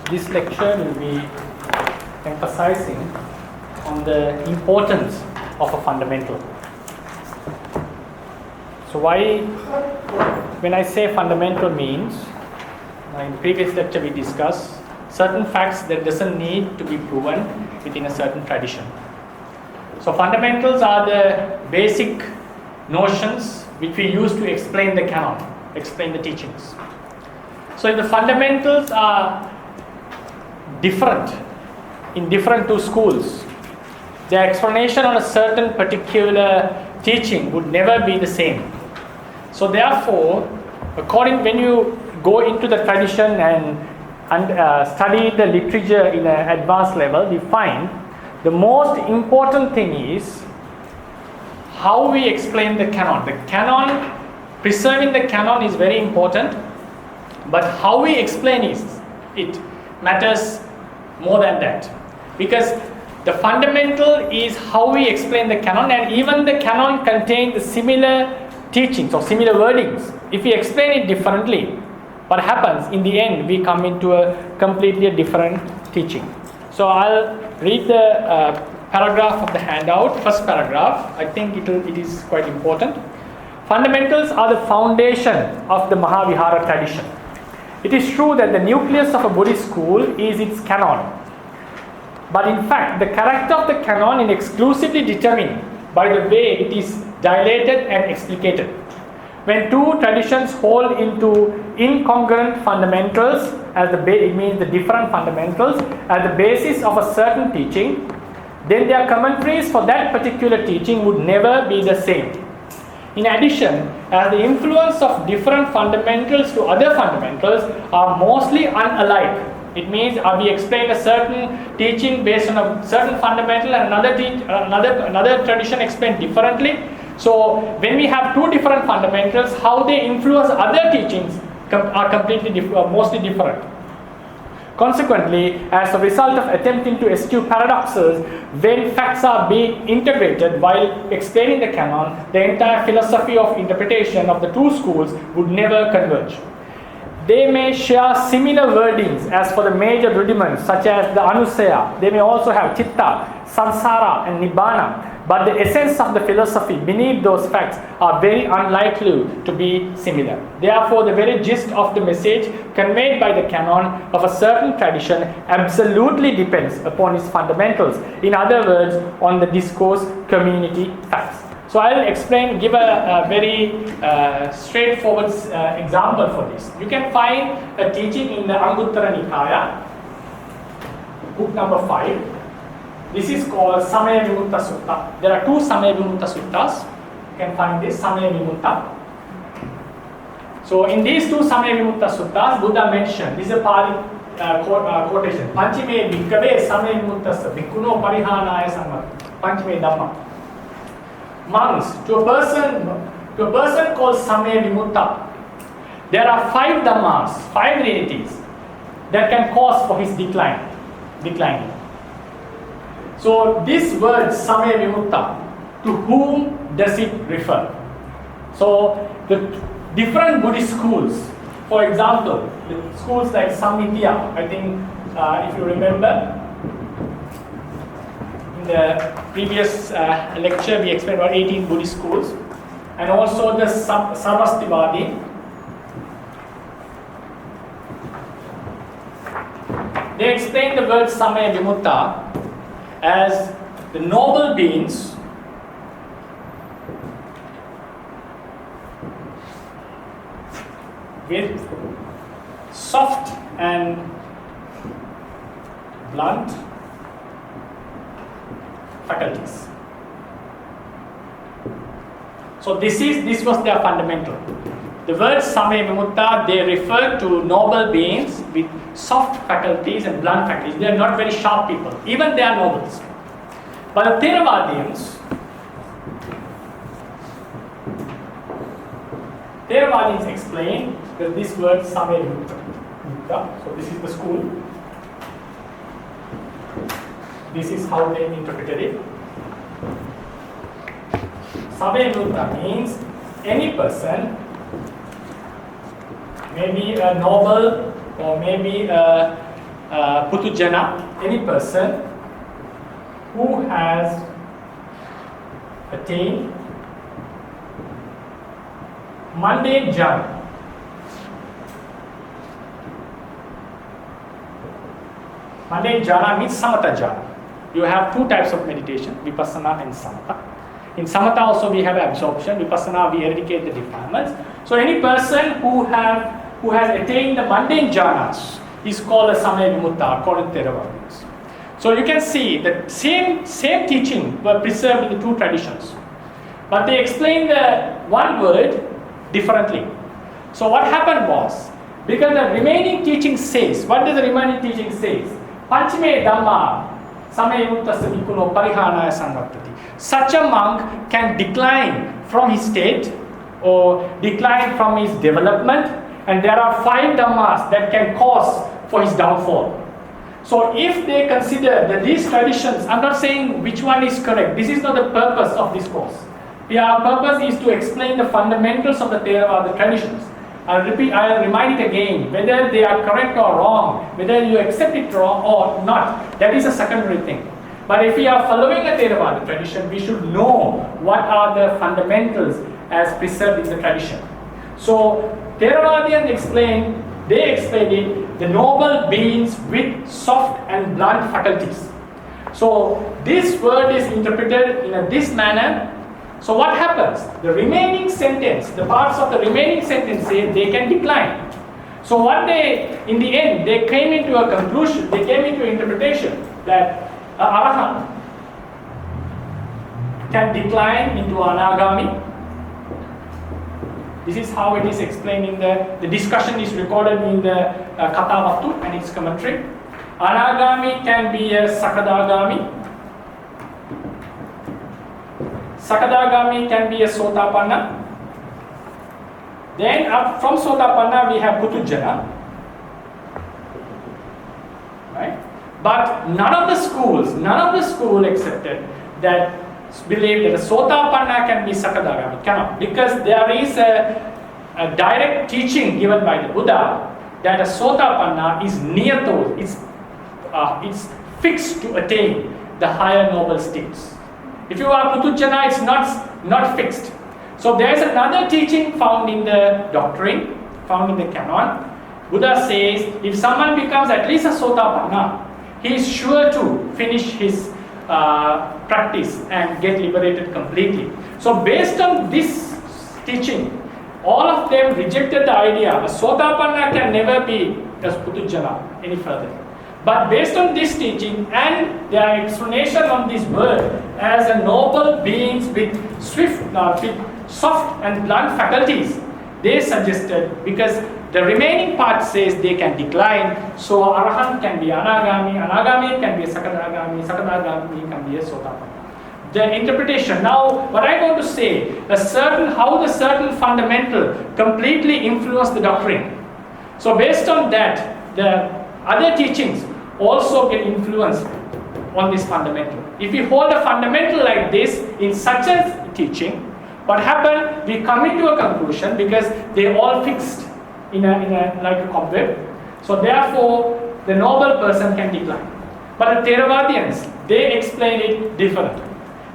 This lecture will be emphasizing on the importance of a fundamental. So when I say fundamental means, in previous lecture we discussed certain facts that doesn't need to be proven within a certain tradition. So fundamentals are the basic notions which we use to explain the canon, explain the teachings. So if the fundamentals are different in different two schools, their explanation on a certain particular teaching would never be the same. So therefore, when you go into the tradition and study the literature in an advanced level, we find the most important thing is how we explain the canon. The canon, preserving the canon is very important, but how we explain it matters more than that. Because the fundamental is how we explain the canon, and even the canon contains the similar teachings or similar wordings. If we explain it differently, what happens in the end, we come into a completely different teaching. So I'll read the paragraph of the handout, first paragraph. I think it is quite important. Fundamentals are the foundation of the Mahavihara tradition. It is true that the nucleus of a Buddhist school is its canon. But in fact, the character of the canon is exclusively determined by the way it is dilated and explicated. When two traditions hold into incongruent fundamentals, it means the different fundamentals, as the basis of a certain teaching, then their commentaries for that particular teaching would never be the same. In addition, as the influence of different fundamentals to other fundamentals are mostly unalike, it means we explain a certain teaching based on a certain fundamental and another tradition explained differently. So when we have two different fundamentals, how they influence other teachings are mostly different. Consequently, as a result of attempting to eschew paradoxes, when facts are being integrated while explaining the canon, the entire philosophy of interpretation of the two schools would never converge. They may share similar wordings as for the major rudiments such as the Anusaya. They may also have Chitta, Samsara and Nibbana. But the essence of the philosophy beneath those facts are very unlikely to be similar. Therefore, the very gist of the message conveyed by the canon of a certain tradition absolutely depends upon its fundamentals. In other words, on the discourse community facts. So I'll give a very straightforward example for this. You can find a teaching in the Anguttara Nikaya, book number 5. This is called Samaya Vimutta Sutta. There are two Samaya Vimutta Suttas. You can find this Samaya Vimutta. So in these two Samaya Vimutta Suttas, Buddha mentioned, this is a Pali quotation, Panchime Bhikkave Samaya Vimuttassa Bhikkhuno Parihanaya Sammat. Panchime Dhamma. Monks, to a person called Samaya Vimutta, there are 5 Dhammas, 5 realities that can cause for his declining. So this word Samaya Vimutta, to whom does it refer? So the different Buddhist schools, for example, the schools like Sammitya, I think if you remember, in the previous lecture we explained about 18 Buddhist schools, and also the Sarvastivadi. They explain the word Samaya Vimutta as the noble beings with soft and blunt faculties. So this was their fundamental. The word Samaya Vimutta, they refer to noble beings with soft faculties and blunt faculties. They are not very sharp people. Even they are nobles. But the Theravadins explain that this word Samaya Vimutta. So this is the school. This is how they interpreted it. Samaya Vimutta means any person, maybe a noble or maybe a Putujana, any person who has attained mundane jhana. Mundane jhana means samatha jhana. You have two types of meditation, vipassana and samatha. In samatha also we have absorption, vipassana we eradicate the defilements. So any person who has attained the mundane jhanas is called a samaya vimutta according to Theravadins. So you can see that same teaching were preserved in the two traditions, but they explain the one word differently. So what happened was, because the remaining teaching says, what does the remaining teaching says? Panchame Dhamma Samaya Vimuttasya Bhikkhuno Parihanaya Samvartati. Such a monk can decline from his state or decline from his development, and there are 5 dhammas that can cause for his downfall. So if they consider that these traditions, I'm not saying which one is correct, this is not the purpose of this course. Our purpose is to explain the fundamentals of the Theravada traditions. I'll remind it again, whether they are correct or wrong, whether you accept it wrong or not, that is a secondary thing. But if we are following a Theravada tradition, we should know what are the fundamentals as preserved in the tradition. So Theravadians explain it, the noble beings with soft and blunt faculties. So this word is interpreted in this manner. So what happens? The remaining sentence, the parts of the remaining sentence say they can decline. So what in the end, they came into a conclusion, they came into interpretation that Arahant can decline into Anagami. This is how it is explained in the discussion is recorded in the Kathavattu and its commentary. Anagami can be a Sakadagami. Sakadagami can be a Sotapanna. Then from Sotapanna we have Putujana. Right? But none of the school accepted that, believe that a Sotapanna can be Sakadagami. Cannot. Because there is a direct teaching given by the Buddha that a Sotapanna is near to, it's fixed to attain the higher noble states. If you are Putujana, it's not fixed. So there is another teaching found in the doctrine, found in the canon. Buddha says, if someone becomes at least a Sotapanna, he is sure to finish his practice and get liberated completely. So based on this teaching, all of them rejected the idea a Sotapanna can never be as Putujana any further. But based on this teaching and their explanation on this word as a noble beings with soft and blunt faculties, they suggested, because the remaining part says they can decline, so Arahant can be Anagami, Anagami can be a Sakadagami, Sakadagami can be a Sotapanna. The interpretation. Now, what I want to say, how the certain fundamental completely influence the doctrine. So based on that, the other teachings also get influenced on this fundamental. If we hold a fundamental like this in such a teaching, what happened? We come into a conclusion because they all fixed in a like a cobweb. So therefore, the noble person can decline. But the Theravadians, they explain it differently.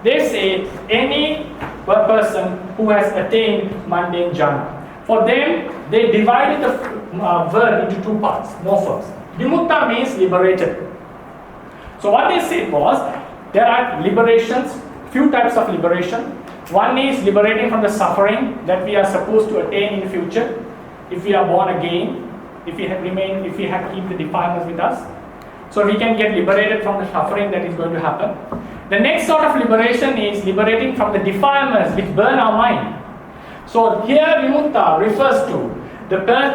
They say any person who has attained mundane jhana. For them, they divided the word into 2 parts, morphemes. Vimutta means liberated. So what they said was, there are liberations, few types of liberation. One is liberating from the suffering that we are supposed to attain in the future, if we are born again, if we keep the defilements with us. So we can get liberated from the suffering that is going to happen. The next sort of liberation is liberating from the defilements which burn our mind. So here vimutta refers to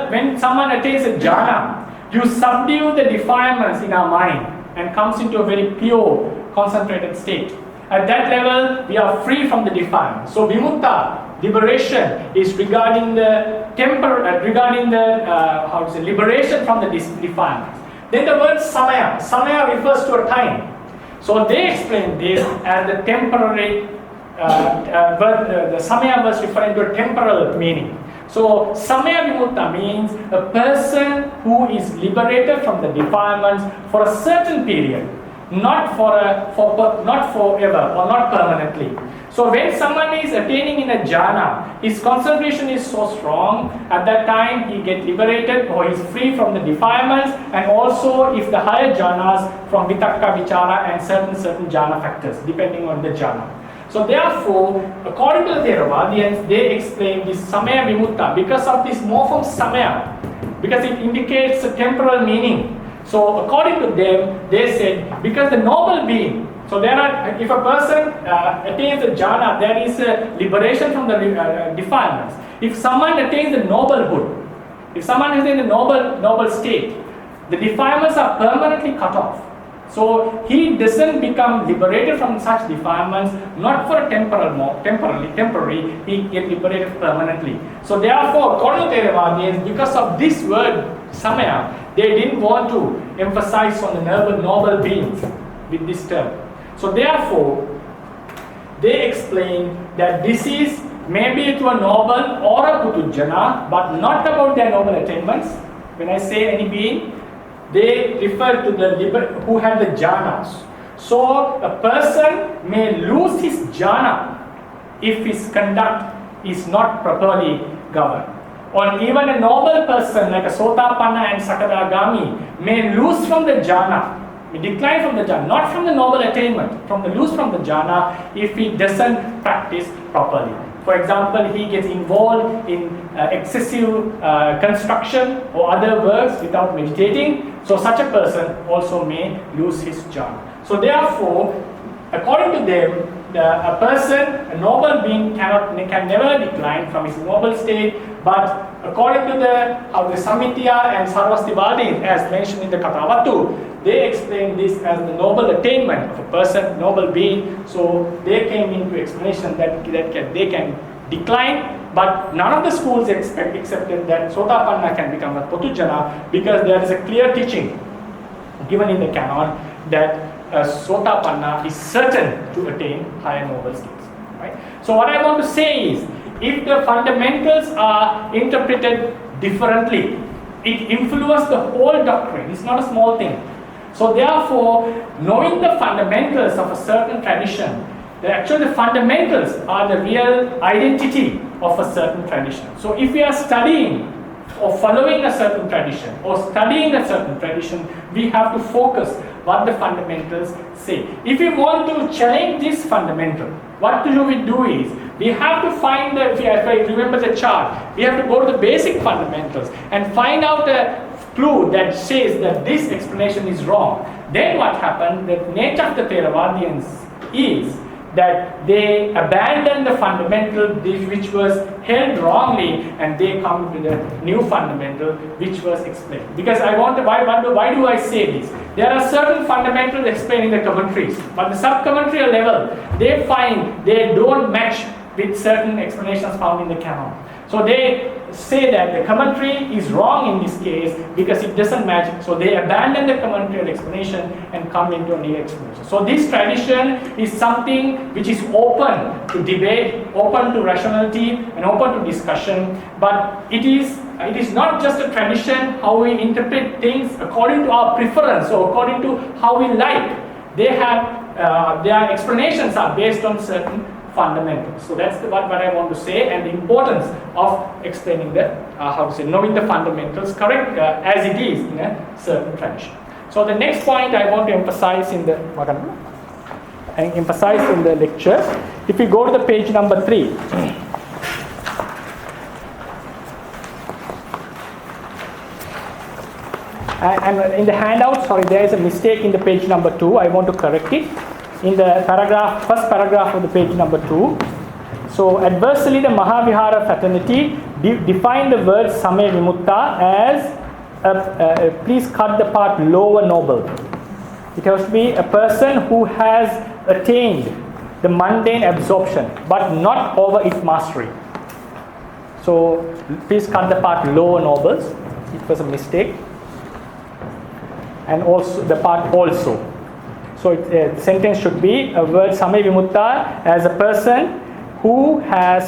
when someone attains a jhana, you subdue the defilements in our mind and comes into a very pure, concentrated state. At that level, we are free from the defilements. So vimutta, liberation, is regarding the liberation from the defilements. Then the word samaya refers to a time. So they explain this as the temporary but the samaya was referring to a temporal meaning. So samaya vimutta means a person who is liberated from the defilements for a certain period, not not forever or not permanently. So when someone is attaining in a jhana, his concentration is so strong, at that time he gets liberated or he is free from the defilements, and also if the higher jhanas from vitakka, vichara and certain jhana factors depending on the jhana. So therefore, according to the Theravadians, they explain this samaya vimutta because of this morpheme samaya, because it indicates a temporal meaning. So according to them, they said because the noble being, so there are, if a person attains the jhana, there is a liberation from the defilements. If someone attains the noblehood, if someone is in the noble state, the defilements are permanently cut off. So he doesn't become liberated from such defilements, not for a temporary, he gets liberated permanently. So therefore, according to Theravadians, because of this word samaya, they didn't want to emphasize on the noble beings with this term. So therefore, they explain that this is maybe to a noble or a putujjana, but not about their noble attainments. When I say any being, they refer to the who had the jhanas. So a person may lose his jhana if his conduct is not properly governed. Or even a noble person like a sotapanna and sakadagami may lose from the jhana, may decline from the jhana, not from the noble attainment, lose from the jhana if he doesn't practice properly. For example, he gets involved in excessive construction or other works without meditating. So such a person also may lose his jhana. So therefore, according to them, a person, a noble being can never decline from his noble state. But according to how the Samitya and Sarvastivadi, as mentioned in the Kathavatu, they explain this as the noble attainment of a person, noble being. So they came into explanation that they can decline, but none of the schools accepted that Sotapanna can become a Potujjana, because there is a clear teaching given in the canon that Sotapanna is certain to attain higher noble states. Right? So what I want to say is, if the fundamentals are interpreted differently, it influences the whole doctrine. It's not a small thing. So therefore, knowing the fundamentals of a certain tradition, the fundamentals are the real identity of a certain tradition. So if we are studying or following a certain tradition or studying a certain tradition, we have to focus what the fundamentals say. If we want to challenge this fundamental, what do we do is, we have to find if I remember the chart, we have to go to the basic fundamentals and find out a clue that says that this explanation is wrong. Then what happened, the nature of the Theravadians is that they abandon the fundamental which was held wrongly, and they come to the new fundamental which was explained. Because why do I say this? There are certain fundamentals explained in the commentaries, but the sub-commentarial level, they find they don't match with certain explanations found in the canon. So they say that the commentary is wrong in this case because it doesn't match. So they abandon the commentarial explanation and come into a new explanation. So this tradition is something which is open to debate, open to rationality, and open to discussion. But it is not just a tradition how we interpret things according to our preference or according to how we like. They have their explanations are based on certain fundamentals. So that's what I want to say, and the importance of explaining knowing the fundamentals correct as it is in a certain tradition. So the next point I want to emphasize in the lecture, if we go to the page number 3. And in the handout, there is a mistake in the page number 2. I want to correct it. In the first paragraph of the page number 2. So adversely, the Mahavihara fraternity define the word Samaya Vimutta as, please cut the part lower noble. It has to be a person who has attained the mundane absorption, but not over its mastery. So please cut the part lower nobles. It was a mistake. And also the part also. So the sentence should be a word Samay Vimutta as a person who has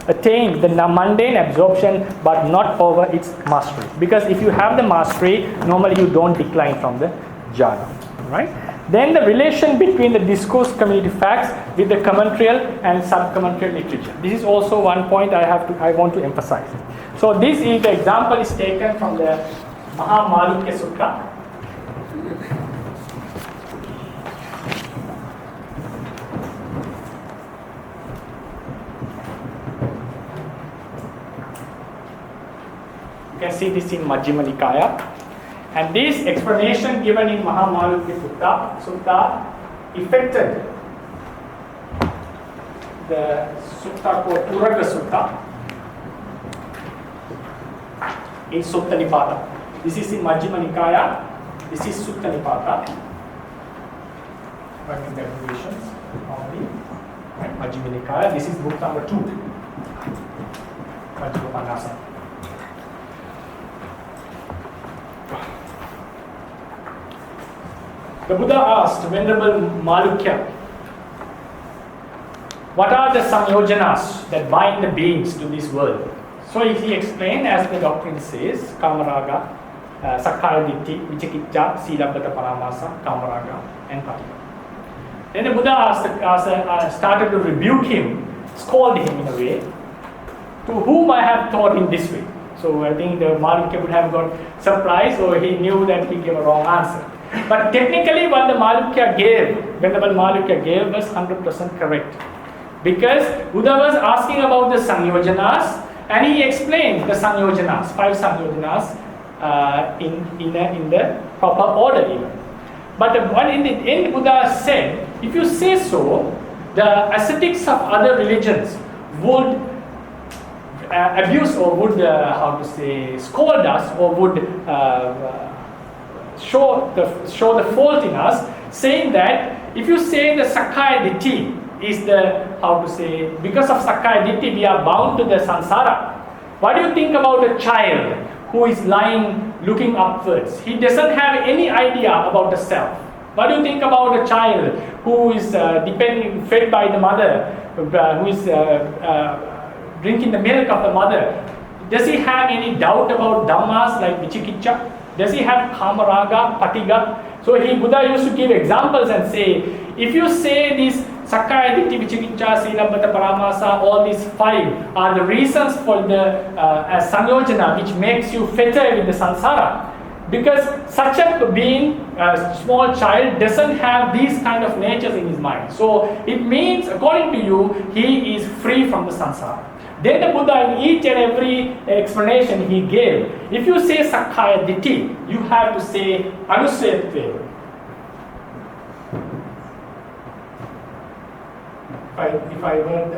attained the mundane absorption but not over its mastery. Because if you have the mastery, normally you don't decline from the jhana. Right? Then the relation between the discourse community facts with the commentarial and sub-commentarial literature. This is also one point I want to emphasize. So this is the example is taken from the Mahamalukya Sutta. You can see this in Majjhima Nikaya. And this explanation given in Mahamalukya Sutta affected the sutta called Puraga Sutta in Sutta Nipata. This is in Majjhima Nikaya. This is Sutta Nipata. Writing the abbreviations normally. Right? Majjhima Nikaya. This is book number 2. Majjhima Panasa. The Buddha asked Venerable Malukya, what are the samyojanas that bind the beings to this world? So he explained, as the doctrine says, Kamaraga, Sakkaya Ditthi, Vicikicca, Silabbata Paramasa, Kamaraga, and Patika. Then the Buddha started to rebuke him, scold him in a way, to whom I have taught in this way. So I think the Malukya would have got surprised, or he knew that he gave a wrong answer. But technically what the Malukya gave, Venerable Malukya gave was 100% correct. Because Buddha was asking about the Sanyojanas, and he explained the Sanyojanas, 5 Sanyojanas in the proper order even. But what in the end Buddha said, if you say so, the ascetics of other religions would abuse or would, scold us or would show the fault in us, saying that if you say the Sakkaya Ditthi is because of Sakkaya Ditthi we are bound to the samsara. What do you think about a child who is lying looking upwards? He doesn't have any idea about the self. What do you think about a child who is fed by the mother, who is drinking the milk of the mother? Does he have any doubt about dhammas like Vicikicca? Does he have Kamaraga, Patiga? So Buddha used to give examples and say, if you say these Sakkaya Ditthi, Vicikicca, Silabbata Paramasa, all these 5 are the reasons for the Sanyojana which makes you fetter with the samsara. Because such a being, a small child, doesn't have these kind of natures in his mind. So it means, according to you, he is free from the samsara. Then the Buddha, in each and every explanation he gave, if you say Sakkaya Ditthi, you have to say Anusayatve. If I word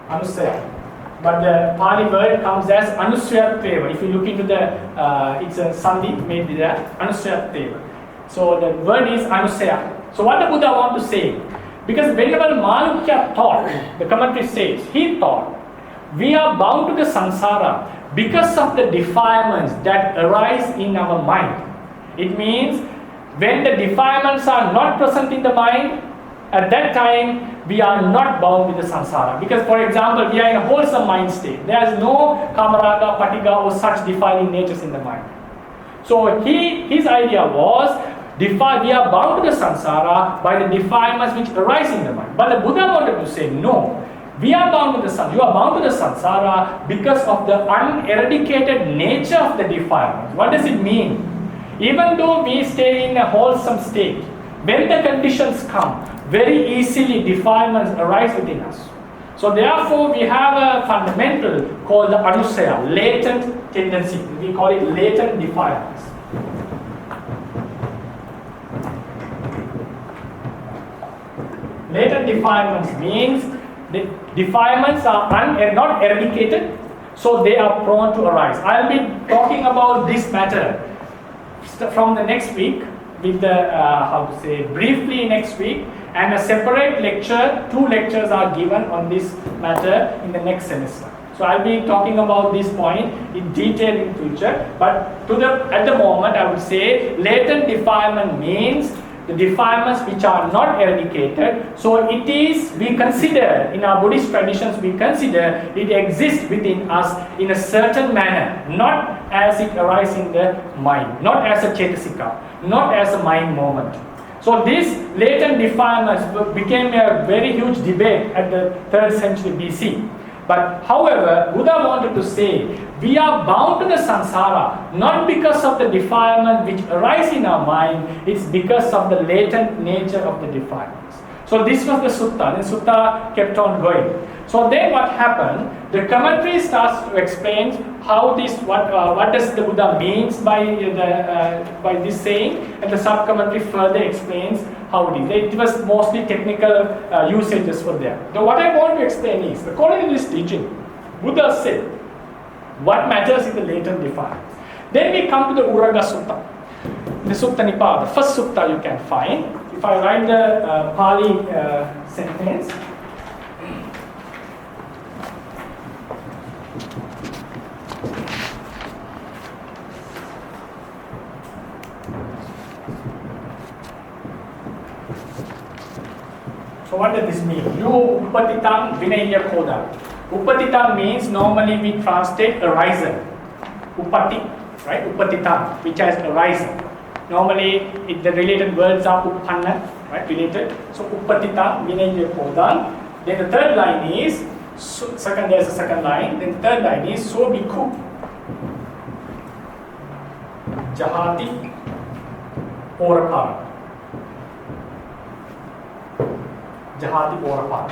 Anusaya. But the Pali word comes as Anusayatve. If you look into the, it's a Sandhi made there, Anusayatve. So the word is Anusaya. So what the Buddha want to say? Because Venerable Malukya thought, the commentary says, he thought, we are bound to the samsara because of the defilements that arise in our mind. It means when the defilements are not present in the mind, at that time we are not bound with the samsara. Because for example, we are in a wholesome mind state. There is no Kamaraga, Patiga or such defiling natures in the mind. So his idea was, we are bound to the samsara by the defilements which arise in the mind. But the Buddha wanted to say, no, we are bound to the samsara. You are bound to the samsara because of the uneradicated nature of the defilements. What does it mean? Even though we stay in a wholesome state, when the conditions come, very easily defilements arise within us. So therefore, we have a fundamental called the anusaya, latent tendency. We call it latent defilements. Latent defilements means the defilements are not eradicated, so they are prone to arise. I'll be talking about this matter from the next week, with the briefly next week, and a separate lecture. 2 lectures are given on this matter in the next semester. So I'll be talking about this point in detail in future. But at the moment, I would say latent defilement means the defilements which are not eradicated. So it is, we consider, in our Buddhist traditions, we consider it exists within us in a certain manner, not as it arises in the mind, not as a cetasika, not as a mind moment. So these latent defilements became a very huge debate at the 3rd century BC. But however, Buddha wanted to say, we are bound to the samsara, not because of the defilement which arise in our mind, it's because of the latent nature of the defilements. So this was the sutta. The sutta kept on going. So then what happened? The commentary starts to explain how this, what does the Buddha means by this saying, and the sub-commentary further explains how it is. It was mostly technical usages for there. Now what I want to explain is, according to this teaching, Buddha said, what matters is the latent defilements. Then we come to the Uraga Sutta. The Sutta Nipada, the first sutta you can find. If I write the Pali sentence, so what does this mean? Yu upatitam vinaya koda. Upatitam means normally we translate arisen. Upati, right? Upatitam, which has arisen. Normally the related words are uppanna, right? Related. So upatitam vinaya koda. Then the third line is there's a second line. Then the third line is so bhikkhu jahati orapara. Jahati Oraparang.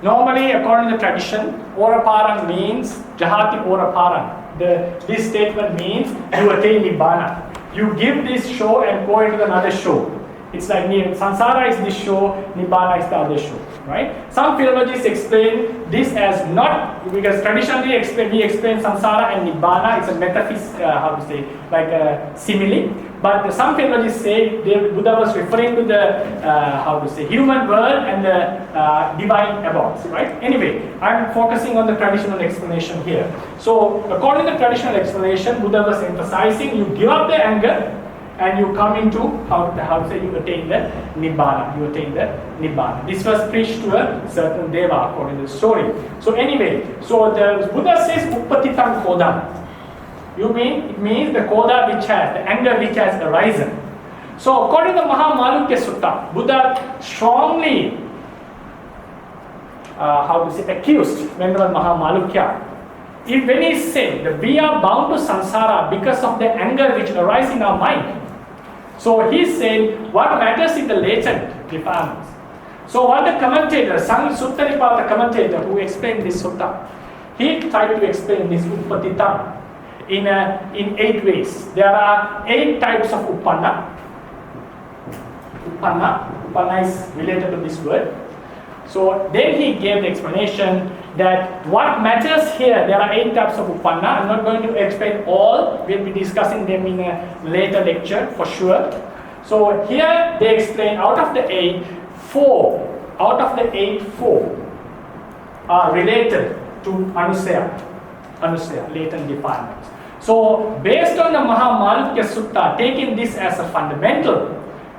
Normally, according to the tradition, Oraparang means Jahati Oraparang. This statement means you attain Nibbana. You give this show and go into another show. It's like Sansara is this show, Nibbana is the other show, right? Some philologists explain this as not, because traditionally we explain Sansara and Nibbana, it's a metaphysics, like a simile. But some philologists say Buddha was referring to the human world and the divine abodes, right? Anyway, I'm focusing on the traditional explanation here. So, according to the traditional explanation, Buddha was emphasizing you give up the anger and you come into you attain the Nibbana. You attain the Nibbana. This was preached to a certain Deva according to the story. So anyway, so the Buddha says Uppatitam Kodam. It means the koda which has, the anger which has arisen. So according to Mahamalukya Sutta, Buddha strongly accused Venerable Mahamalukya. When he said that we are bound to samsara because of the anger which arises in our mind. So he said, what matters is the latent defilements. So what the commentator, Sutta Nipada commentator who explained this sutta, he tried to explain this Uppatitam in 8 ways. There are 8 types of Uppanna. Uppanna is related to this word. So then he gave the explanation that what matters here, there are 8 types of Uppanna. I'm not going to explain all, we'll be discussing them in a later lecture for sure. So here they explain out of the 8, 4 are related to Anusaya, latent defilements. So based on the Mahamalukya Sutta, taking this as a fundamental,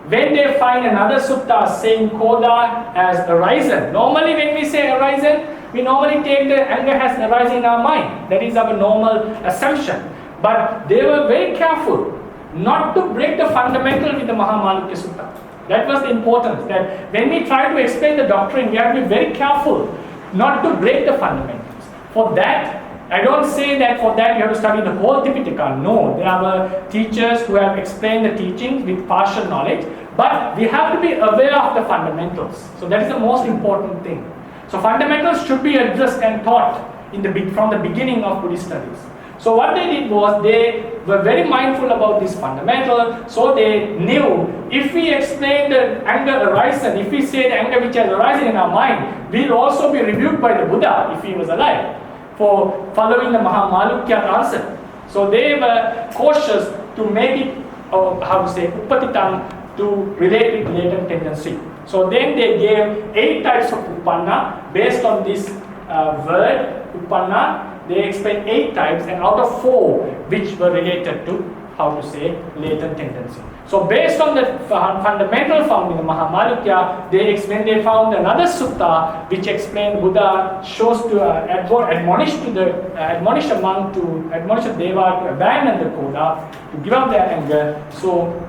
when they find another sutta saying koda as arisen, normally when we say arisen, we normally take the anger has arisen in our mind. That is our normal assumption. But they were very careful not to break the fundamental with the Mahamalukya Sutta. That was the importance, that when we try to explain the doctrine, we have to be very careful not to break the fundamentals. For that, I don't say that for that you have to study the whole Tipitaka. No, there are teachers who have explained the teachings with partial knowledge, but we have to be aware of the fundamentals. So that is the most important thing. So fundamentals should be addressed and taught from the beginning of Buddhist studies. So what they did was they were very mindful about this fundamental, so they knew if we explain the anger arisen, if we say the anger which has arisen in our mind, we will also be rebuked by the Buddha if he was alive for following the Mahamalukya answer. So they were cautious to make it, Uppatitam, to relate with latent tendency. So then they gave 8 types of Uppanna based on this word, Uppanna, they explain 8 types, and out of 4 which were related to, how to say, latent tendency. So based on the fundamental found in the Mahamalukya, they found another sutta which explained Buddha chose to admonish a monk to admonish a deva to abandon the koda, to give up their anger. So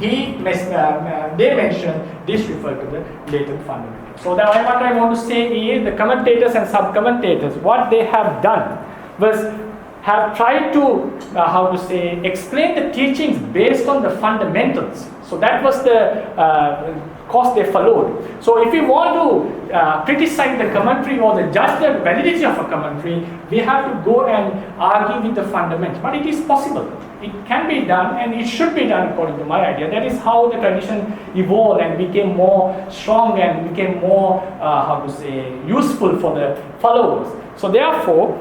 they mentioned this referred to the latent fundamental. So what I want to say is the commentators and sub-commentators, what they have done was have tried to, explain the teachings based on the fundamentals. So that was the course they followed. So if we want to criticize the commentary or judge the validity of a commentary, we have to go and argue with the fundamentals. But it is possible. It can be done, and it should be done according to my idea. That is how the tradition evolved and became more strong and became more, useful for the followers. So therefore,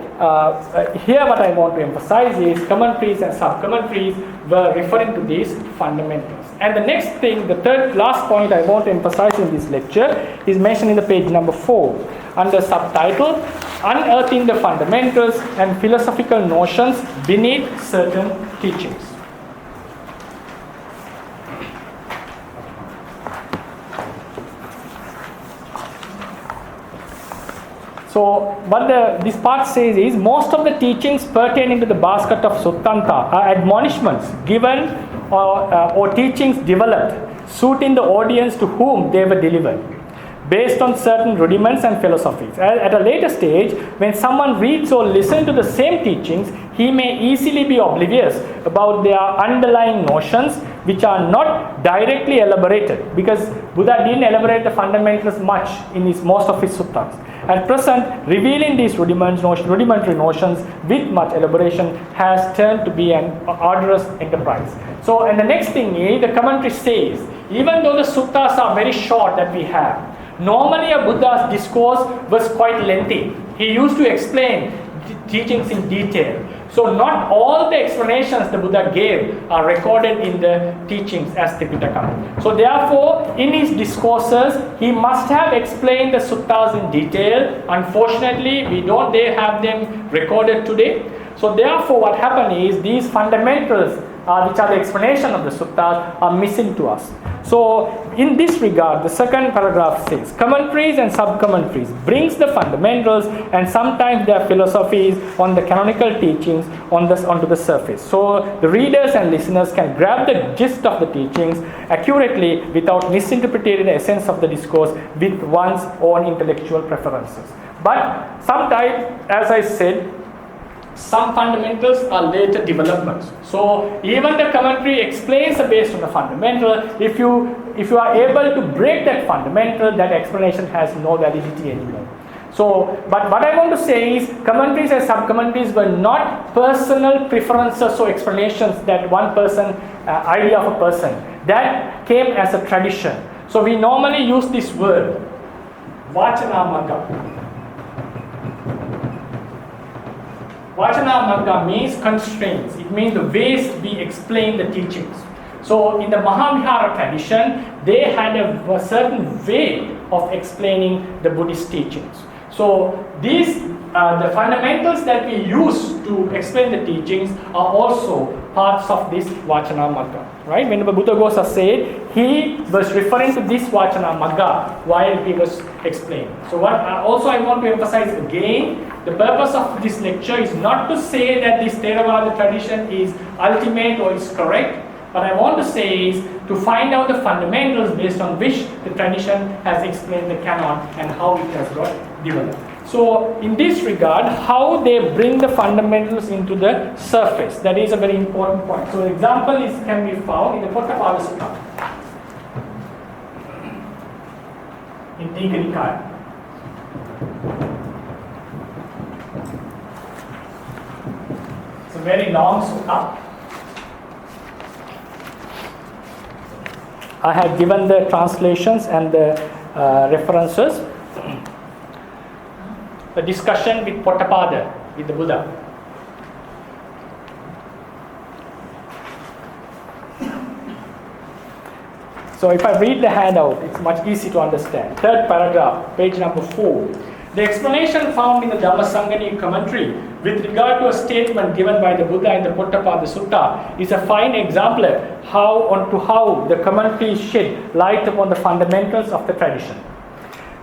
here what I want to emphasize is commentaries and sub-commentaries were referring to these fundamentals. And the next thing, the last point I want to emphasize in this lecture is mentioned in the page number 4 under subtitle, Unearthing the Fundamentals and Philosophical Notions Beneath Certain Teachings. So what this part says is, most of the teachings pertaining to the basket of Suttanta are admonishments given or teachings developed suiting the audience to whom they were delivered, based on certain rudiments and philosophies. At a later stage, when someone reads or listens to the same teachings, he may easily be oblivious about their underlying notions, which are not directly elaborated, because Buddha didn't elaborate the fundamentals much in most of his suttas. At present, revealing these rudimentary notions with much elaboration has turned to be an arduous enterprise. So, and the next thing is, the commentary says, even though the suttas are very short that we have, normally a Buddha's discourse was quite lengthy. He used to explain teachings in detail. So not all the explanations the Buddha gave are recorded in the teachings as Tipitaka. So therefore, in his discourses, he must have explained the suttas in detail. Unfortunately, they have them recorded today. So therefore, what happened is, these fundamentals, which are the explanation of the suttas, are missing to us. So in this regard, the second paragraph says, commentaries and sub-commentaries brings the fundamentals and sometimes their philosophies on the canonical teachings onto the surface. So the readers and listeners can grab the gist of the teachings accurately without misinterpreting the essence of the discourse with one's own intellectual preferences. But sometimes, as I said, some fundamentals are later developments. So even the commentary explains based on the fundamental. If you are able to break that fundamental, that explanation has no validity anymore. So, but what I want to say is, commentaries and sub-commentaries were not personal preferences or explanations that one person, idea of a person. That came as a tradition. So we normally use this word, Vachana Magga. Vachana Magga means constraints. It means the ways we explain the teachings. So in the Mahavihara tradition, they had a certain way of explaining the Buddhist teachings. So these the fundamentals that we use to explain the teachings are also parts of this Vachana Magga. Right? When Buddhaghosa said, he was referring to this Vachana Magga while he was explaining. So what also I want to emphasize again, the purpose of this lecture is not to say that this Theravada tradition is ultimate or is correct. What I want to say is to find out the fundamentals based on which the tradition has explained the canon and how it has got developed. So in this regard, how they bring the fundamentals into the surface, that is a very important point. So an example can be found in the Potthapada Sutta, in Digha Nikaya. It's a very long sutta. I have given the translations and the references. A discussion with Potthapada, with the Buddha. So if I read the handout, it's much easier to understand. Third paragraph, page number 4. The explanation found in the Dhammasangani commentary with regard to a statement given by the Buddha in the Pottapada Sutta is a fine example how the commentary shed light upon the fundamentals of the tradition.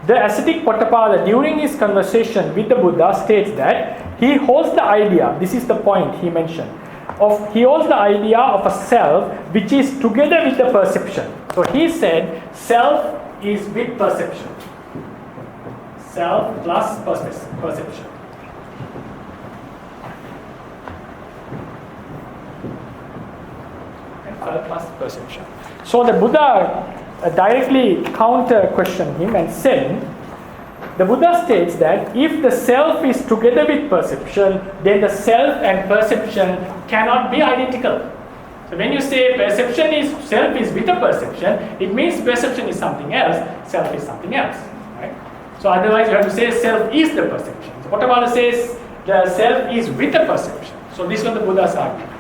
The ascetic Pottapada, during his conversation with the Buddha, states that he holds the idea, this is the point he mentioned, he holds the idea of a self which is together with the perception. So he said self is with perception. Self plus perception. Self plus perception. So the Buddha directly counter-questioned him and said, the Buddha states that if the self is together with perception, then the self and perception cannot be identical. So when you say self is with a perception, it means perception is something else, self is something else. Right? So otherwise you have to say self is the perception. So Pottapada says the self is with a perception. So this was the Buddha's argument.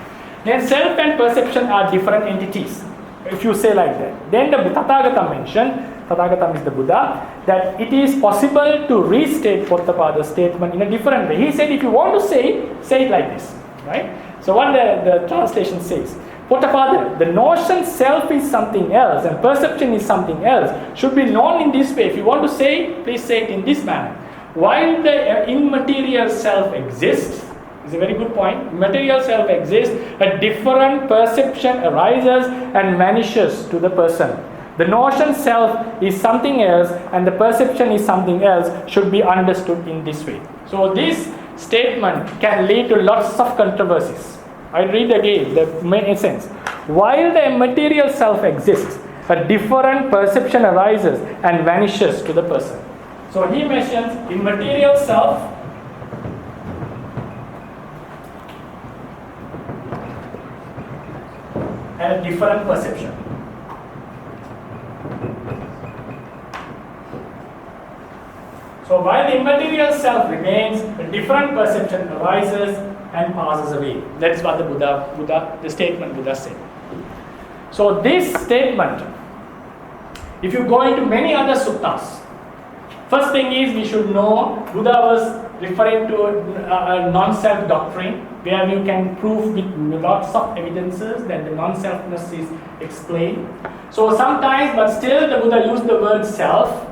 Then self and perception are different entities. If you say like that. Then the Tathagata mentioned, Tathagata is the Buddha, that it is possible to restate Pottapada's statement in a different way. He said if you want to say it like this. Right? So what the translation says, Pottapada, the notion self is something else and perception is something else should be known in this way. If you want to say, please say it in this manner. While the immaterial self exists, is a very good point, material self exists, a different perception arises and vanishes to the person. The notion self is something else and the perception is something else should be understood in this way. So this statement can lead to lots of controversies. I read again the main essence. While the immaterial self exists, a different perception arises and vanishes to the person. So he mentions immaterial self and a different perception. So while the immaterial self remains, a different perception arises and passes away. That's what the statement Buddha said. So this statement, if you go into many other suttas, first thing is we should know Buddha was referring to a non-self doctrine where you can prove with lots of evidences that the non-selfness is explained. So sometimes, but still the Buddha used the word self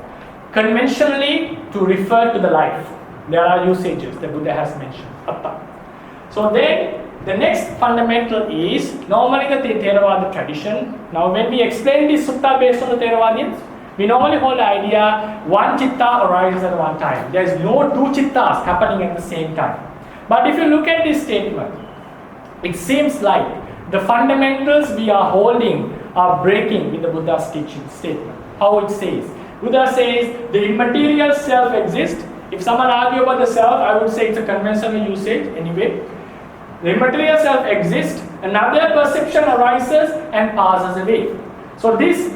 conventionally to refer to the life. There are usages the Buddha has mentioned. Atta. So then the next fundamental is normally the Theravada tradition. Now when we explain this sutta based on the Theravadians, we normally hold the idea one chitta arises at one time. There is no two chittas happening at the same time. But if you look at this statement, it seems like the fundamentals we are holding are breaking with the Buddha's teaching statement. How it says. Buddha says the immaterial self exists. If someone argues about the self, I would say it's a conventional usage anyway. The immaterial self exists, another perception arises and passes away. So this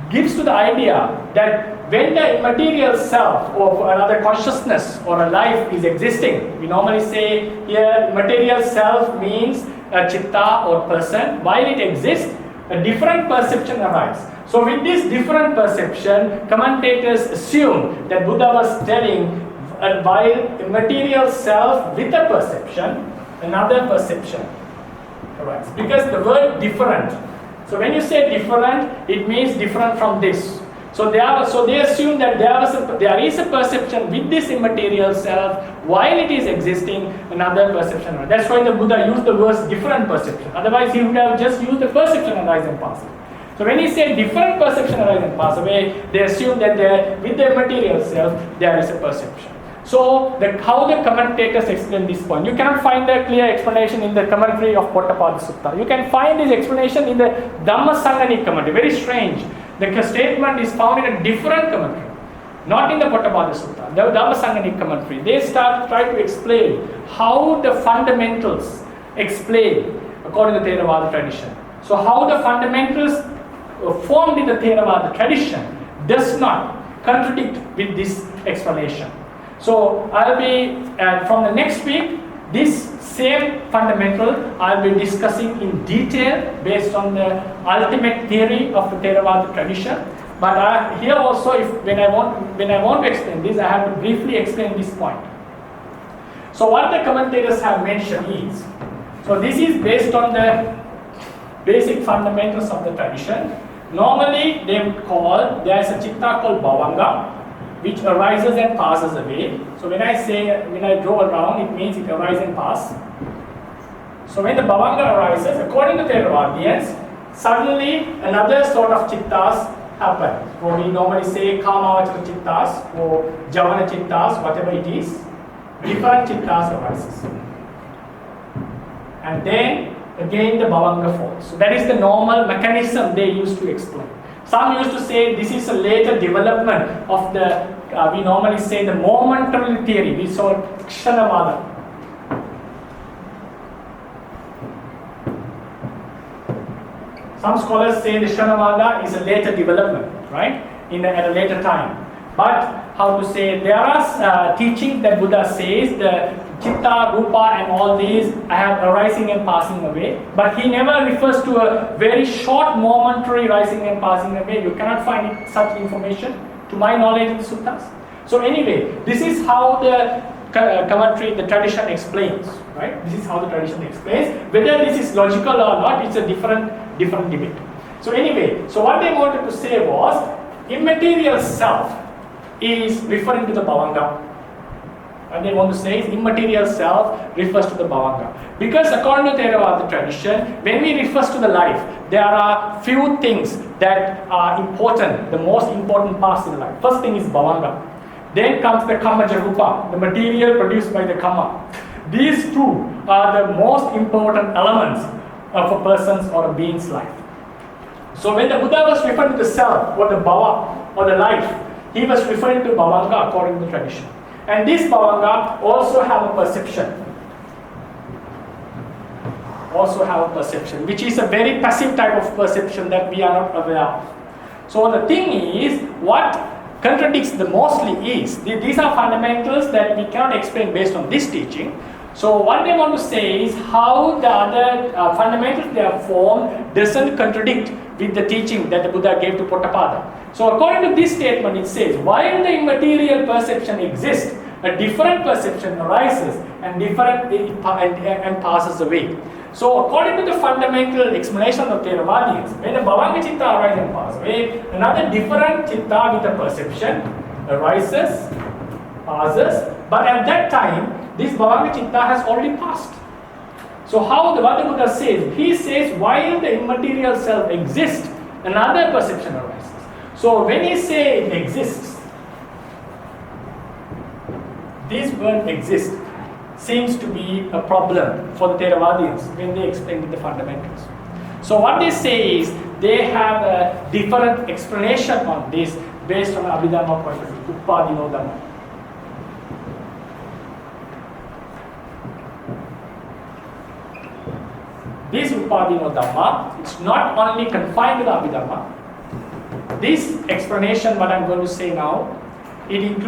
gives to the idea that when the immaterial self or another consciousness or a life is existing, we normally say here material self means a chitta or person. While it exists, a different perception arises. So with this different perception, commentators assume that Buddha was telling while immaterial self with a perception, another perception arises. Because the word different. So when you say different, it means different from this. So they assume that there is a perception with this immaterial self while it is existing, another perception. That's why the Buddha used the word different perception. Otherwise he would have just used the perception arise and pass away. So when he said different perception arise and pass away, they assume that with the immaterial self there is a perception. So how the commentators explain this point? You cannot find a clear explanation in the commentary of Pottapada Sutta. You can find this explanation in the Dhammasangani commentary. Very strange. The statement is found in a different commentary, not in the Pottapada Sutta, the Dhammasangani commentary. They try to explain how the fundamentals explain according to the Theravada tradition. So how the fundamentals formed in the Theravada tradition does not contradict with this explanation. So I'll be, from the next week, this same fundamental I'll be discussing in detail based on the ultimate theory of the Theravada tradition. But here also, when I want to explain this, I have to briefly explain this point. So what the commentators have mentioned is, so this is based on the basic fundamentals of the tradition. Normally, they would call, there is a chitta called bhavanga, which arises and passes away. So when I draw around, it means it arises and passes. So when the bhavanga arises, according to Theravadians, suddenly another sort of chittas happen. So we normally say kamavachara chittas or javana chittas, whatever it is, different chittas arises. And then again the bhavanga falls. So that is the normal mechanism they used to explain. Some used to say this is a later development of the, we normally say the momentarily theory. We saw Kshanavada. Some scholars say the Kshanavada is a later development, right, at a later time. But how to say, there are teachings that Buddha says the chitta, rupa and all these have arising and passing away. But he never refers to a very short momentary rising and passing away. You cannot find such information, to my knowledge, in the suttas. So anyway, this is how the commentary, the tradition explains, right? This is how the tradition explains. Whether this is logical or not, it's a different debate. So anyway, so what they wanted to say was, immaterial self is referring to the bhavanga. And they want to say is immaterial self refers to the bhavanga. Because according to Theravada tradition, when we refer to the life, there are few things that are important, the most important parts in life. First thing is bhavanga. Then comes the kammaja rupa, the material produced by the kamma. These two are the most important elements of a person's or a being's life. So when the Buddha was referring to the self or the bhava or the life, he was referring to bhavanga according to the tradition. And this bhavanga also have a perception, which is a very passive type of perception that we are not aware of. So the thing is, what contradicts the mostly is, these are fundamentals that we cannot explain based on this teaching. So what they want to say is how the other fundamentals they have formed doesn't contradict with the teaching that the Buddha gave to Pottapada. So according to this statement, it says, while the immaterial perception exists, a different perception arises and passes away. So according to the fundamental explanation of Theravadians, when the bhavanga chitta arises and passes away, another different chitta with a perception arises, passes, but at that time, this bhavanga chitta has already passed. So how the Buddha says? He says, while the immaterial self exists, another perception arises. So when he says it exists, this word exists seems to be a problem for the Theravadians when they explain the fundamentals. So what they say is, they have a different explanation on this based on Abhidhamma point of view, Upadino Dhamma. This Upadino Dhamma, it's not only confined to the Abhidhamma. This explanation, what I'm going to say now, it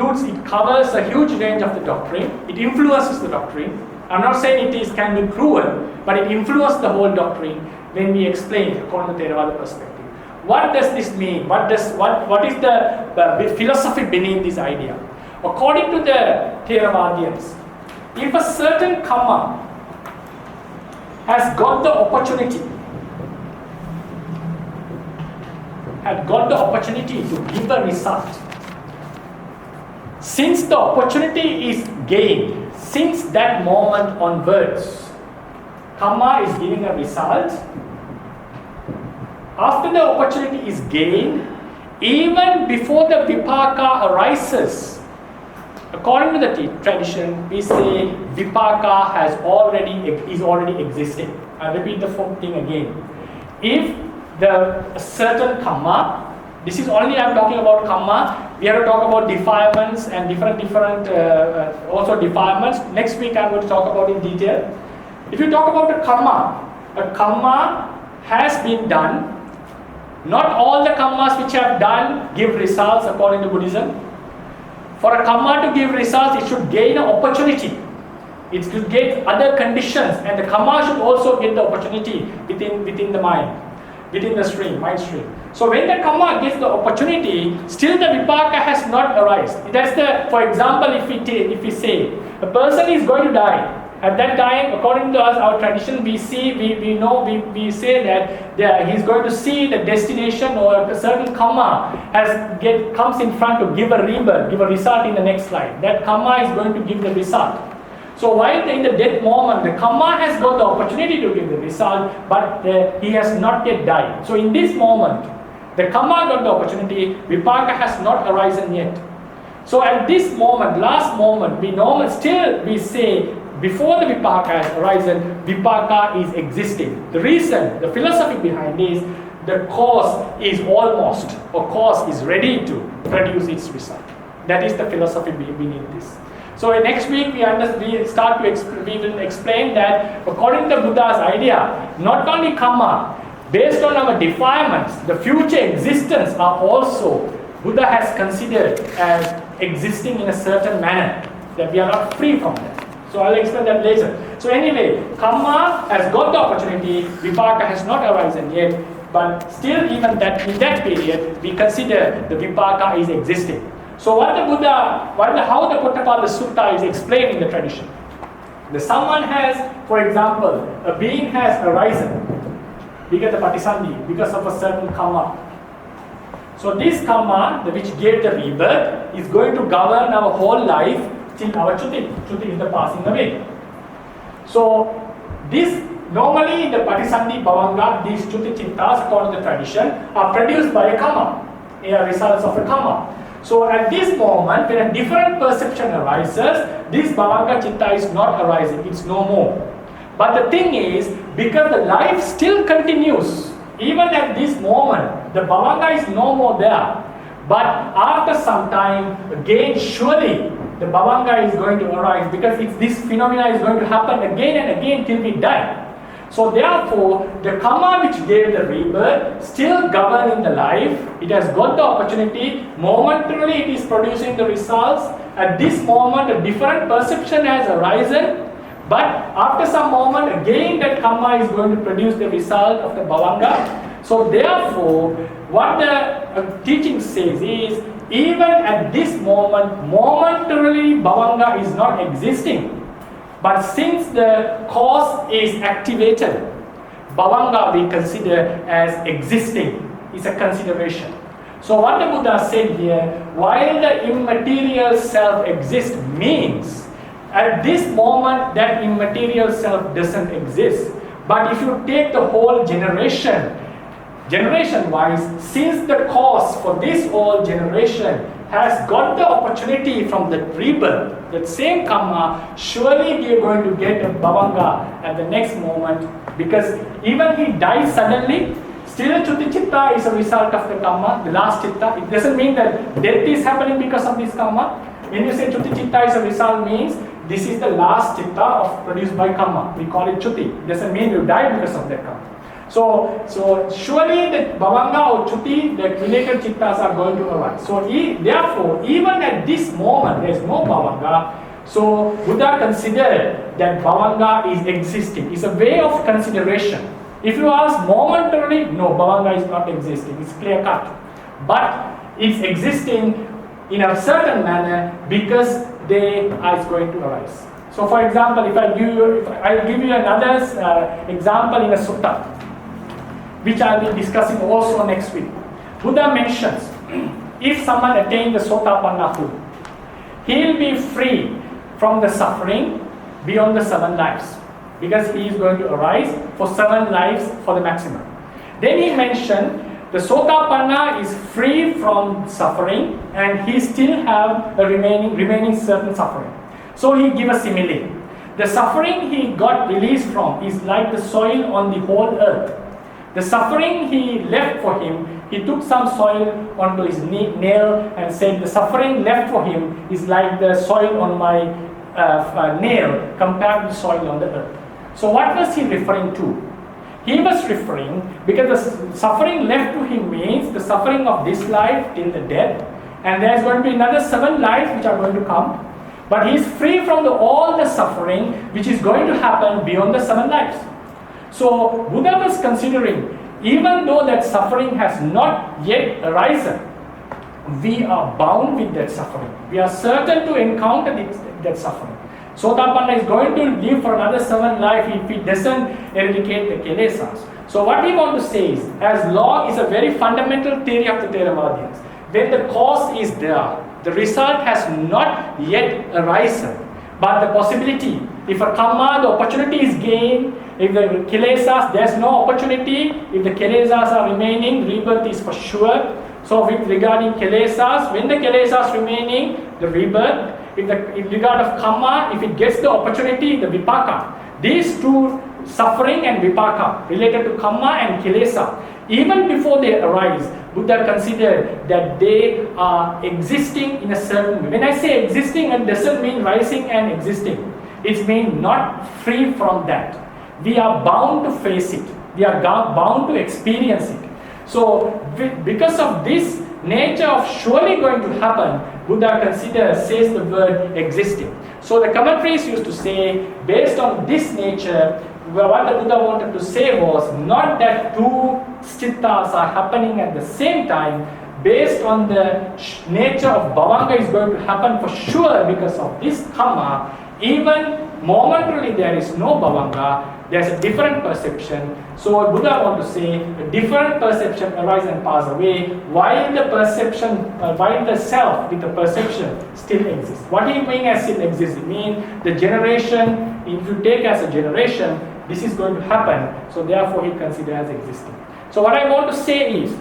covers a huge range of the doctrine. It influences the doctrine. I'm not saying can be proven, but it influences the whole doctrine when we explain according to Theravada perspective. What does this mean? What is the philosophy beneath this idea? According to the Theravadians, if a certain karma has got the opportunity to give a result, since the opportunity is gained, since that moment onwards, karma is giving a result. After the opportunity is gained, even before the vipaka arises, according to the tradition, we say vipaka is already existing. I'll repeat the fourth thing again. If the certain karma, this is only I'm talking about karma. We have to talk about defilements and different also defilements. Next week I'm going to talk about in detail. If you talk about a karma has been done. Not all the karmas which have done give results according to Buddhism. For a karma to give results, it should gain an opportunity. It should get other conditions, and the karma should also get the opportunity within the mind. within the stream, mind stream. So when the karma gets the opportunity, still the vipaka has not arisen. That's the, for example, if we say a person is going to die. At that time, according to us, our tradition, we say that he's going to see the destination or a certain karma comes in front to give a rebirth, give a result in the next life. That karma is going to give the result. So while in the death moment, the karma has got the opportunity to give the result, but he has not yet died. So in this moment, the karma got the opportunity, vipaka has not arisen yet. So at this moment, last moment, we say, before the vipaka has arisen, vipaka is existing. The reason, the philosophy behind this, the cause is almost, or cause is ready to produce its result. That is the philosophy beneath this. So next week we will explain that according to Buddha's idea, not only karma, based on our defilements, the future existence are also, Buddha has considered as existing in a certain manner, that we are not free from that. So I'll explain that later. So anyway, karma has got the opportunity, vipaka has not arisen yet, but still even that in that period, we consider the vipaka is existing. So how the Potthapada Sutta is explained in the tradition. Someone has, for example, a being has arisen, because the patisandhi, because of a certain karma. So this karma, which gave the rebirth, is going to govern our whole life till our chuti. Chuti is the passing away. So this normally in the patisandhi bhavanga, these chuti cittas according to the tradition are produced by a karma, results of a karma. So at this moment, when a different perception arises, this bhavanga chitta is not arising, it's no more. But the thing is, because the life still continues, even at this moment, the bhavanga is no more there. But after some time, again, surely the bhavanga is going to arise, because this phenomena is going to happen again and again till we die. So therefore, the karma which gave the rebirth still governing the life. It has got the opportunity. Momentarily, it is producing the results. At this moment, a different perception has arisen. But after some moment, again that karma is going to produce the result of the bhavanga. So therefore, what the teaching says is, even at this moment, momentarily bhavanga is not existing. But since the cause is activated, bhavanga we consider as existing. It's a consideration. So what the Buddha said here, while the immaterial self exists means, at this moment that immaterial self doesn't exist. But if you take the whole generation wise, since the cause for this whole generation has got the opportunity from the rebirth, that same karma, surely we are going to get a bhavanga at the next moment, because even he dies suddenly, still chuti chitta is a result of the karma, the last chitta. It doesn't mean that death is happening because of this karma. When you say chuti chitta is a result, means this is the last chitta produced by karma. We call it chuti. It doesn't mean you die because of that karma. So surely the bhavanga or chuti, the related chittas are going to arise. So therefore, even at this moment, there is no bhavanga. So Buddha considered that bhavanga is existing. It's a way of consideration. If you ask momentarily, no, bhavanga is not existing. It's clear cut. But it's existing in a certain manner because they are going to arise. So for example, if I give you another example in a sutta, which I will be discussing also next week. Buddha mentions, if someone attains the Sotapanna Buddha, he will be free from the suffering beyond the 7 lives, because he is going to arise for 7 lives for the maximum. Then he mentioned the Sotapanna is free from suffering and he still have the remaining certain suffering. So he give a simile. The suffering he got released from is like the soil on the whole earth. The suffering he left for him, he took some soil onto his nail and said the suffering left for him is like the soil on my nail compared to soil on the earth. So what was he referring to? He was referring, because the suffering left to him means the suffering of this life till the death, and there's going to be another 7 lives which are going to come, but he is free from all the suffering which is going to happen beyond the 7 lives. So Buddha was considering, even though that suffering has not yet arisen, we are bound with that suffering. We are certain to encounter that suffering. Sotapanna is going to live for another 7 lives if he doesn't eradicate the kilesas. So what we want to say is, as law is a very fundamental theory of the Theravadians, when the cause is there, the result has not yet arisen, but the possibility, if a karma, the opportunity is gained, if the kilesas, there's no opportunity, if the kilesas are remaining, rebirth is for sure. So with regarding kilesas, when the kilesas remaining, the rebirth, in regard of karma, if it gets the opportunity, the vipaka. These two, suffering and vipaka, related to karma and kilesa, even before they arise, Buddha considered that they are existing in a certain way. When I say existing, it doesn't mean rising and existing. It means not free from that. We are bound to face it. We are bound to experience it. So because of this nature of surely going to happen, Buddha says the word existing. So the commentaries used to say, based on this nature, what the Buddha wanted to say was not that two cittas are happening at the same time. Based on the nature of bhavanga is going to happen for sure because of this karma, even momentarily there is no bhavanga, there's a different perception. So Buddha wants to say a different perception arises and pass away while the perception, while the self with the perception still exists. What do you mean as still exists? It means the generation, if you take as a generation, this is going to happen. So therefore he considers as existing. So what I want to say is,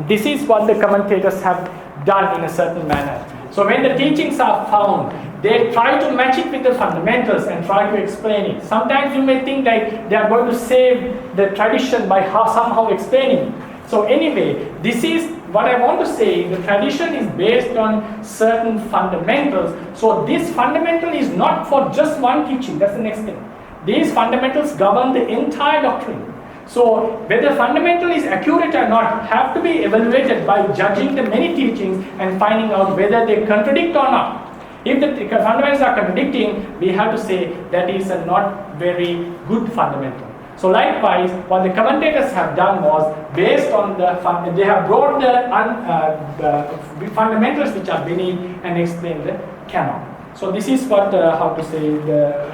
this is what the commentators have done in a certain manner. So when the teachings are found, they try to match it with the fundamentals and try to explain it. Sometimes you may think that they are going to save the tradition by somehow explaining it. So anyway, this is what I want to say. The tradition is based on certain fundamentals. So this fundamental is not for just one teaching. That's the next thing. These fundamentals govern the entire doctrine. So whether fundamental is accurate or not have to be evaluated by judging the many teachings and finding out whether they contradict or not. If the fundamentals are contradicting, we have to say that is a not very good fundamental. So likewise, what the commentators have done was, based on the they have brought the fundamentals which are beneath and explained the canon. So this is what the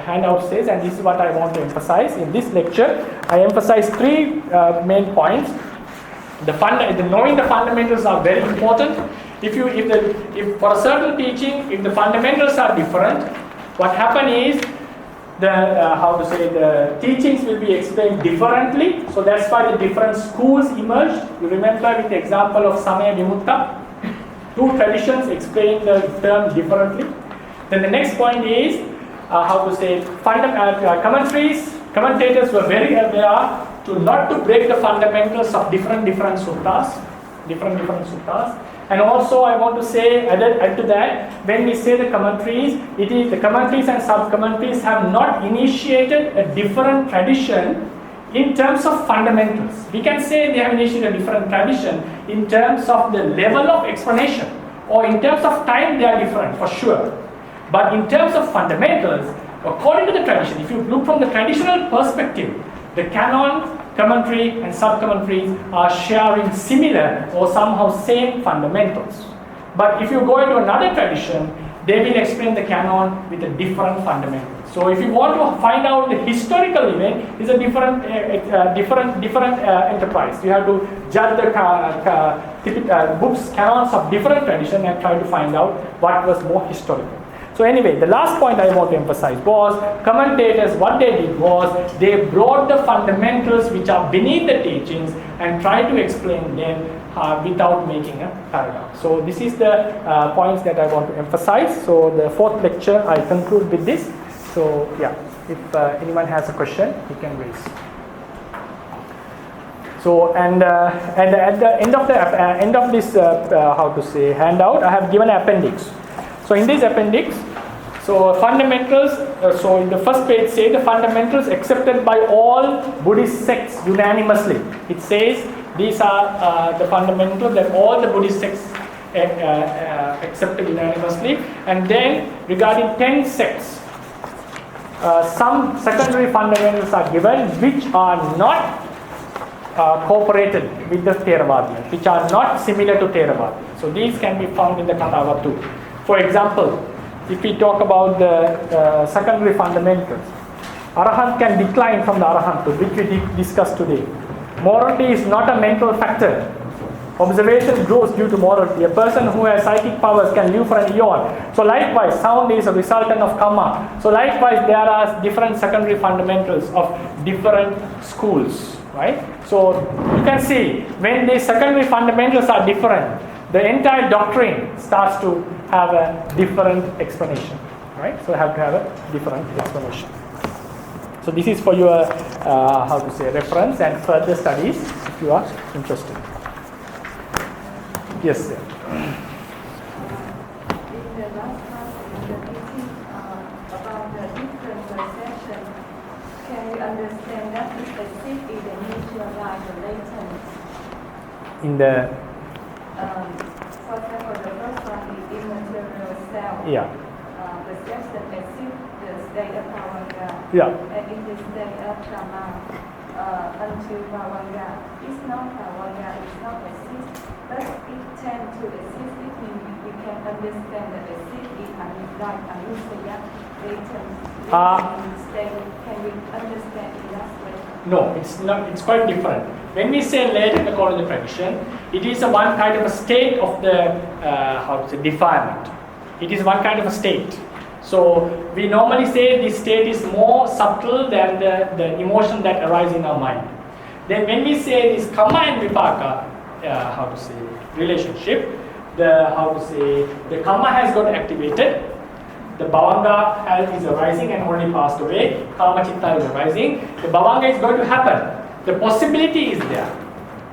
handout says, and this is what I want to emphasize in this lecture. I emphasize 3 main points. Knowing the fundamentals are very important. If for a certain teaching, if the fundamentals are different, what happens is the teachings will be explained differently. So that's why the different schools emerged. You remember with the example of Samaya Vimutta, 2 traditions explain the term differently. Then the next point is commentators were very aware not to break the fundamentals of different suttas. And also I want to say, add to that, when we say the commentaries, it is the commentaries and sub-commentaries have not initiated a different tradition in terms of fundamentals. We can say they have initiated a different tradition in terms of the level of explanation, or in terms of time they are different for sure. But in terms of fundamentals, according to the tradition, if you look from the traditional perspective, the canon, commentary and sub-commentaries are sharing similar or somehow same fundamentals. But if you go into another tradition, they will explain the canon with a different fundamentals. So if you want to find out the historical event, it's a different enterprise. You have to judge the books, canons of different tradition and try to find out what was more historical. So anyway, the last point I want to emphasize was, commentators, what they did was, they brought the fundamentals which are beneath the teachings and tried to explain them without making a paradox. So this is the points that I want to emphasize. So the 4th lecture, I conclude with this. So yeah, if anyone has a question, he can raise. So and at the end of this handout, I have given an appendix. So in this appendix, so fundamentals, so in the first page say the fundamentals accepted by all Buddhist sects unanimously. It says these are the fundamentals that all the Buddhist sects accepted unanimously. And then regarding 10 sects, some secondary fundamentals are given which are not cooperated with the Theravadiyas, which are not similar to Theravadiyas. So these can be found in the Katava too. For example, if we talk about the secondary fundamentals, Arahant can decline from the Arahanthood, which we discussed today. Morality is not a mental factor. Observation grows due to morality. A person who has psychic powers can live for an eon. So likewise, sound is a resultant of karma. So likewise, there are different secondary fundamentals of different schools, right? So you can see when the secondary fundamentals are different, the entire doctrine starts to have a different explanation, right? So have to have a different explanation. So this is for your reference and further studies if you are interested. Yes, sir. In the last class, in the meeting about the different perception, can we understand that the specific is the nature like the latent? In the for example, the first one is immaterial self. Yeah. Perception exceeds the state of Bhavanga. Yeah. And in the state of Karma, until Bhavanga is not Bhavanga, is not exist, but it tends to exist. It means we can understand that exist is like Anusaya, latent state. Can we understand it that way? No, it's not. It's quite different. When we say latent according to the tradition, it is one kind of a state of the defilement. It is one kind of a state. So we normally say this state is more subtle than the emotion that arises in our mind. Then when we say this karma and vipaka, relationship, the karma has got activated, the bhavanga is arising and already passed away, karma chitta is arising, the bhavanga is going to happen. The possibility is there.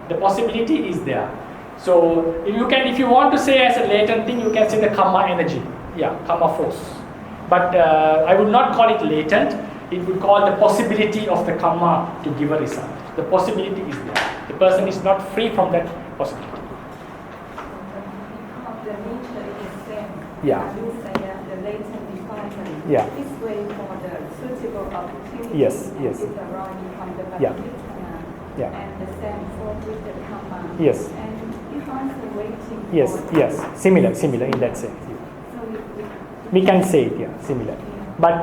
The possibility is there. So you can, if you want to say as a latent thing, you can say the karma energy, karma force. But I would not call it latent. It would call the possibility of the karma to give a result. The possibility is there. The person is not free from that possibility. Because the nature is the same. Yeah. The latent defilement. Yeah. This way for the suitable opportunity. Yes. Is arising from the Yeah. and the same for with the karma. Yes. And if I'm waiting. Yes. Similar in that sense. We can say it, similar. But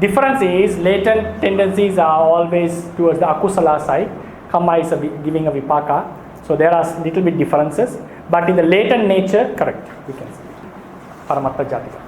difference is latent tendencies are always towards the akusala side. Karma is giving a vipaka. So there are little bit differences. But in the latent nature, correct, we can say. Paramatta Jatika.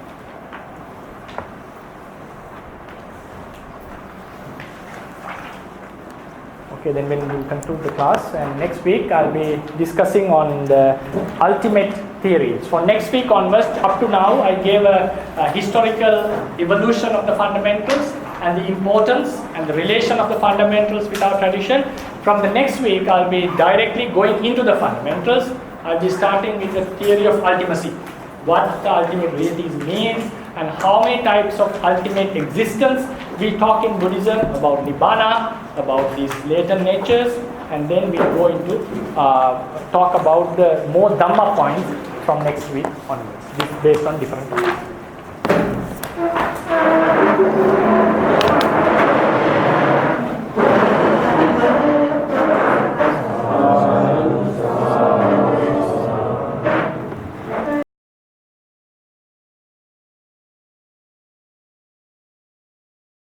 Okay, then when we conclude the class, and next week I'll be discussing on the ultimate theories. For next week onwards, up to now, I gave a historical evolution of the fundamentals and the importance and the relation of the fundamentals with our tradition. From the next week, I'll be directly going into the fundamentals. I'll be starting with the theory of ultimacy. What the ultimate reality means and how many types of ultimate existence we talk in Buddhism about Nibbana, about these latent natures, and then we go into talk about the more Dhamma points from next week onwards, based on different topics.